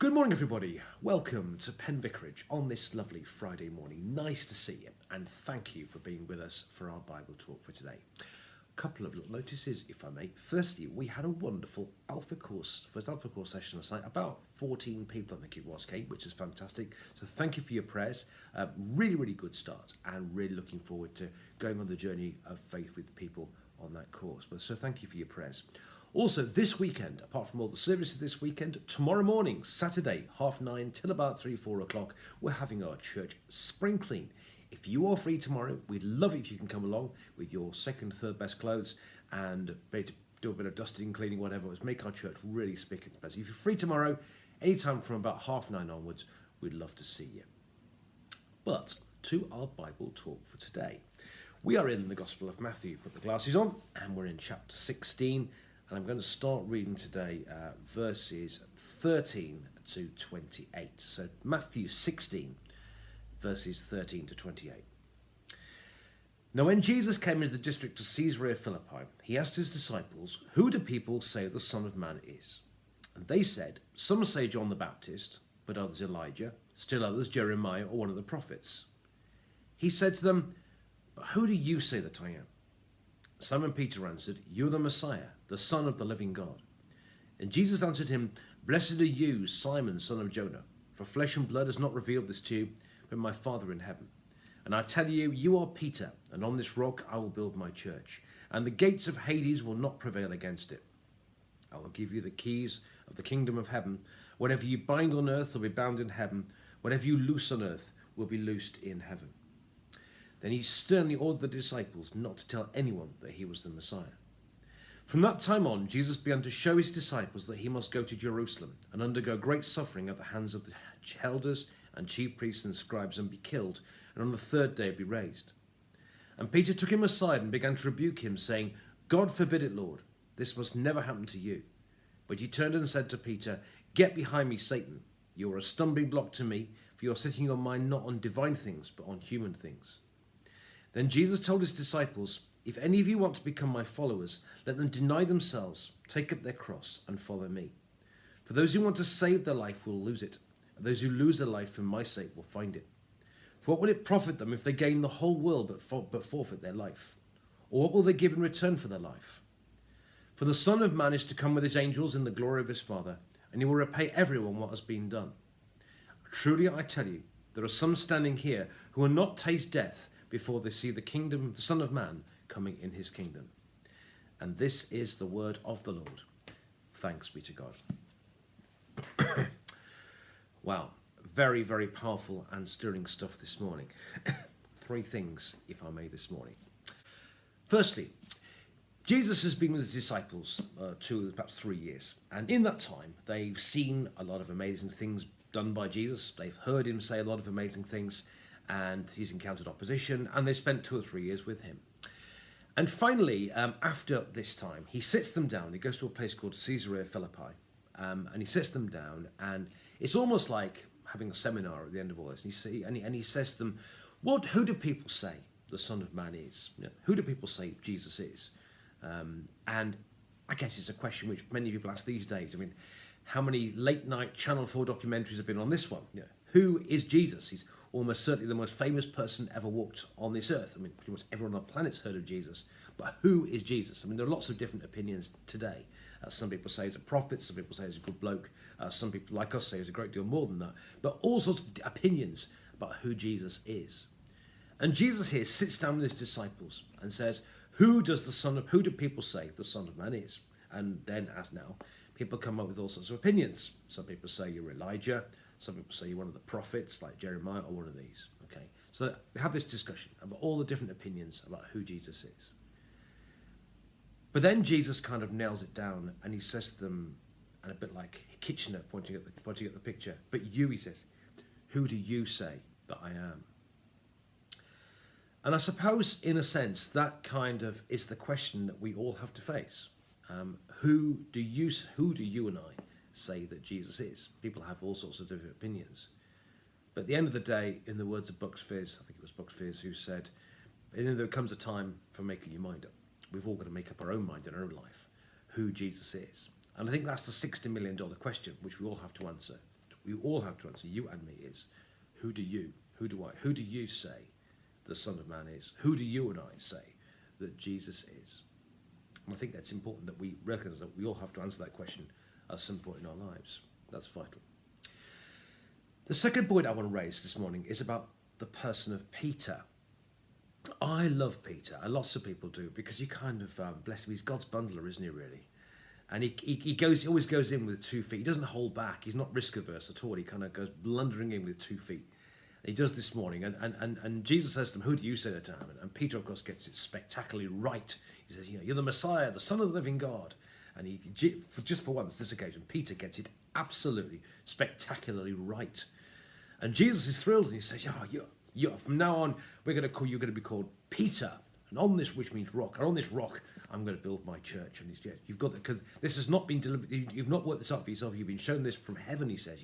Good morning, everybody. Welcome to Penn Vicarage on this lovely Friday morning. Nice to see you, and thank you for being with us for our Bible talk for today. A couple of little notices, if I may. Firstly, we had a wonderful first Alpha course session last night. About 14 people, I think it was, Kate, which is fantastic. So thank you for your prayers. Really good start, and really looking forward to going on the journey of faith with people on that course. So thank you for your prayers. Also, this weekend, apart from all the services this weekend, tomorrow morning, Saturday, 9:30 till about 4 o'clock, we're having our church spring clean. If you are free tomorrow, we'd love it if you can come along with your second, third best clothes and do a bit of dusting, cleaning, whatever. Let's make our church really spick and span. If you're free tomorrow, anytime from about 9:30 onwards, we'd love to see you. But to our Bible talk for today. We are in the Gospel of Matthew. Put the glasses on, and we're in chapter 16. And I'm going to start reading today verses 13 to 28. So Matthew 16, verses 13 to 28. Now when Jesus came into the district of Caesarea Philippi, he asked his disciples, "Who do people say the Son of Man is?" And they said, "Some say John the Baptist, but others Elijah, still others Jeremiah or one of the prophets." He said to them, "But who do you say that I am?" Simon Peter answered, "You are the Messiah, the Son of the living God." And Jesus answered him, "Blessed are you, Simon, son of Jonah, for flesh and blood has not revealed this to you, but my Father in heaven. And I tell you, you are Peter, and on this rock I will build my church, and the gates of Hades will not prevail against it. I will give you the keys of the kingdom of heaven. Whatever you bind on earth will be bound in heaven. Whatever you loose on earth will be loosed in heaven." Then he sternly ordered the disciples not to tell anyone that he was the Messiah. From that time on, Jesus began to show his disciples that he must go to Jerusalem and undergo great suffering at the hands of the elders and chief priests and scribes and be killed, and on the third day be raised. And Peter took him aside and began to rebuke him, saying, "God forbid it, Lord. This must never happen to you." But he turned and said to Peter, "Get behind me, Satan. You are a stumbling block to me, for you are setting your mind not on divine things, but on human things." Then Jesus told his disciples, "If any of you want to become my followers, let them deny themselves, take up their cross, and follow me. For those who want to save their life will lose it, and those who lose their life for my sake will find it. For what will it profit them if they gain the whole world but forfeit their life? Or what will they give in return for their life? For the Son of Man is to come with his angels in the glory of his Father, and he will repay everyone what has been done. Truly I tell you, there are some standing here who will not taste death before they see the kingdom, the Son of Man, coming in his kingdom." And this is the word of the Lord. Thanks be to God. Wow, very powerful and stirring stuff this morning. Three things, if I may, this morning. Firstly, Jesus has been with his disciples 2, perhaps 3 years. And in that time, they've seen a lot of amazing things done by Jesus. They've heard him say a lot of amazing things. And he's encountered opposition, and they spent 2 or 3 years with him. And finally, after this time, he sits them down. He goes to a place called Caesarea Philippi, and he sits them down, and it's almost like having a seminar at the end of all this. And he says to them, who do people say the Son of Man is? You know, who do people say Jesus is? And I guess it's a question which many people ask these days. I mean, how many late-night Channel 4 documentaries have been on this one? You know, who is Jesus? He's almost certainly the most famous person ever walked on this earth. I mean, pretty much everyone on the planet's heard of Jesus. But who is Jesus? I mean, there are lots of different opinions today. Some people say he's a prophet. Some people say he's a good bloke. Some people, like us, say he's a great deal more than that. But all sorts of opinions about who Jesus is. And Jesus here sits down with his disciples and says, who do people say the Son of Man is? And then, as now, people come up with all sorts of opinions. Some people say you're Elijah. Some people say you're one of the prophets, like Jeremiah, or one of these. Okay, so they have this discussion about all the different opinions about who Jesus is. But then Jesus kind of nails it down, and he says to them, and a bit like Kitchener pointing at the picture, "But you," he says, "who do you say that I am?" And I suppose, in a sense, that kind of is the question that we all have to face. Who do you and I say that Jesus is? People have all sorts of different opinions. But at the end of the day, in the words of Bucks Fizz, I think it was Bucks Fizz who said, there comes a time for making your mind up. We've all got to make up our own mind in our own life, who Jesus is. And I think that's the $60 million question, which we all have to answer. we all have to answer, you and me, is who do you say the Son of Man is? Who do you and I say that Jesus is? And I think that's important that we recognise that we all have to answer that question at some point in our lives. That's vital. The second point I want to raise this morning is about the person of Peter. I love Peter, and lots of people do, because he kind of, bless him, he's God's bundler, isn't he, really? And he always goes in with 2 feet. He doesn't hold back. He's not risk averse at all. He kind of goes blundering in with 2 feet. And he does this morning. And Jesus says to him, who do you say that I am? And Peter, of course, gets it spectacularly right. He says, you're the Messiah, the Son of the living God. And just for once, this occasion, Peter gets it absolutely spectacularly right. And Jesus is thrilled, and he says, from now on, you're going to be called Peter. And on this, which means rock, and on this rock, I'm going to build my church. And you've got because this has not been delivered. You've not worked this out for yourself. You've been shown this from heaven. He says,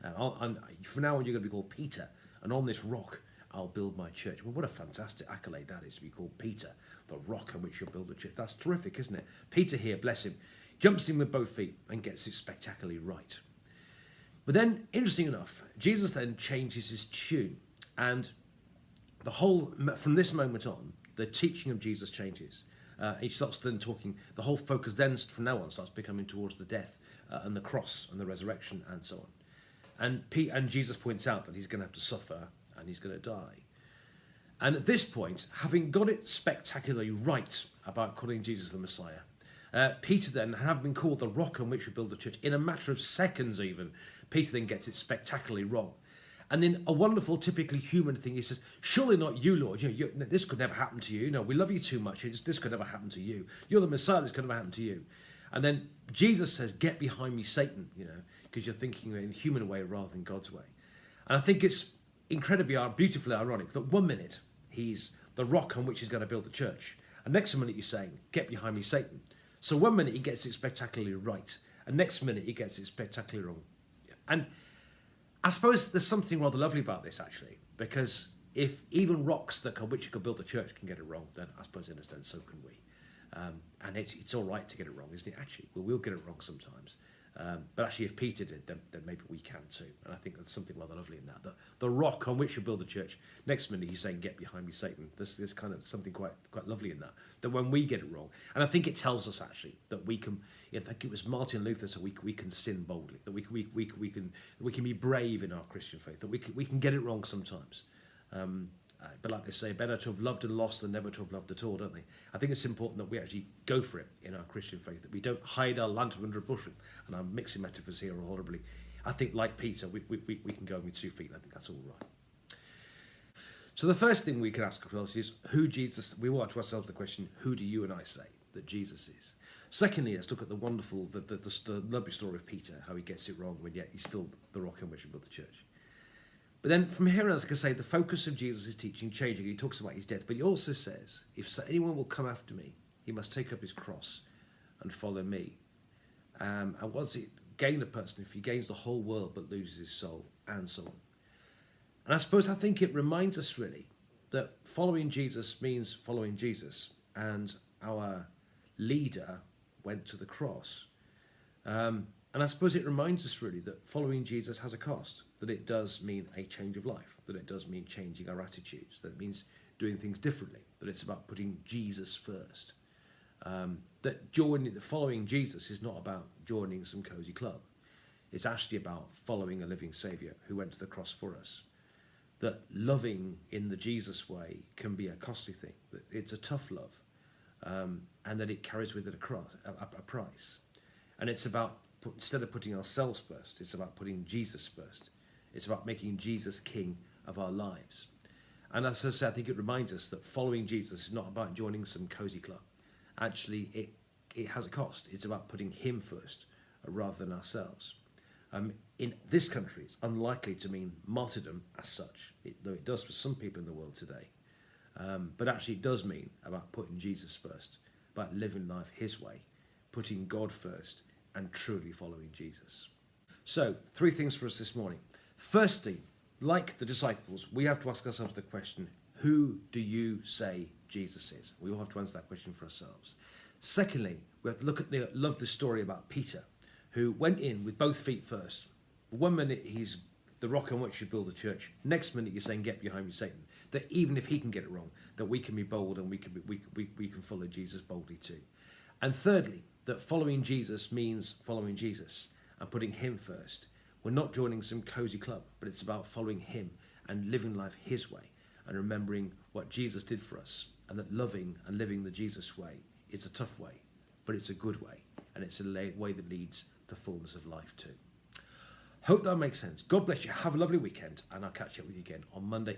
and from now on, you're going to be called Peter. And on this rock, I'll build my church. Well, what a fantastic accolade that is to be called Peter, the rock on which you'll build a church. That's terrific, isn't it? Peter here, bless him, jumps in with both feet and gets it spectacularly right. But then, interesting enough, Jesus then changes his tune, and from this moment on, the teaching of Jesus changes. He starts then talking, the whole focus then from now on starts becoming towards the death and the cross and the resurrection and so on. And Jesus points out that he's going to have to suffer and he's going to die. And at this point, having got it spectacularly right about calling Jesus the Messiah, Peter then, having been called the rock on which we build the church, in a matter of seconds even, Peter then gets it spectacularly wrong. And then a wonderful, typically human thing, he says, surely not you, Lord. This could never happen to you. No, we love you too much. This could never happen to you. You're the Messiah. This could never happen to you. And then Jesus says, get behind me, Satan, because you're thinking in a human way rather than God's way. And I think it's incredibly, beautifully ironic that 1 minute he's the rock on which he's going to build the church. And next minute he's saying, get behind me, Satan. So 1 minute he gets it spectacularly right. And next minute he gets it spectacularly wrong. And I suppose there's something rather lovely about this, actually, because if even rocks on which you could build a church can get it wrong, then I suppose in a sense so can we. And it's all right to get it wrong, isn't it? Actually, we'll get it wrong sometimes. But actually, if Peter did, then maybe we can too. And I think there's something rather lovely in that. The rock on which you build a church, next minute he's saying, get behind me, Satan. There's kind of something quite lovely in that. That when we get it wrong, and I think it tells us actually that we can, I think it was Martin Luther said we can sin boldly, that we can be brave in our Christian faith, that we can get it wrong sometimes. But like they say, better to have loved and lost than never to have loved at all, don't they? I think it's important that we actually go for it in our Christian faith, that we don't hide our lantern under a bushel. And I'm mixing metaphors here horribly. I think, like Peter, we can go with 2 feet, and I think that's all right. So the first thing we can ask ourselves is, we want to ourselves the question, who do you and I say that Jesus is? Secondly, let's look at the wonderful, the lovely story of Peter, how he gets it wrong, but yet he's still the rock on which he built the church. But then from here on, as I can say, the focus of Jesus' teaching changing. He talks about his death, but he also says, if anyone will come after me, he must take up his cross and follow me. And what does it gain a person if he gains the whole world but loses his soul, and so on? And I think it reminds us really that following Jesus means following Jesus, and our leader went to the cross. And I suppose it reminds us really that following Jesus has a cost, that it does mean a change of life, that it does mean changing our attitudes, that it means doing things differently, that it's about putting Jesus first. That following Jesus is not about joining some cozy club. It's actually about following a living Saviour who went to the cross for us. That loving in the Jesus way can be a costly thing, that it's a tough love, and that it carries with it a price. And it's about, instead of putting ourselves first, it's about putting Jesus first. It's about making Jesus king of our lives. And as I said, I think it reminds us that following Jesus is not about joining some cozy club. Actually, it has a cost. It's about putting him first rather than ourselves. In this country, it's unlikely to mean martyrdom as such, though it does for some people in the world today. But actually it does mean about putting Jesus first, about living life his way, putting God first, and truly following Jesus. So, 3 things for us this morning. Firstly, like the disciples, we have to ask ourselves the question, who do you say Jesus is? We all have to answer that question for ourselves. Secondly, we have to love the story about Peter, who went in with both feet first, But one minute he's the rock on which you build the church. Next minute you're saying, get behind me, Satan. That even if he can get it wrong, that we can be bold and we can follow Jesus boldly too. And thirdly, that following Jesus means following Jesus and putting him first. We're not joining some cozy club, but it's about following him and living life his way and remembering what Jesus did for us, and that loving and living the Jesus way is a tough way, but it's a good way, and it's a way that leads to fullness of life too. Hope that makes sense. God bless you. Have a lovely weekend, and I'll catch up with you again on Monday.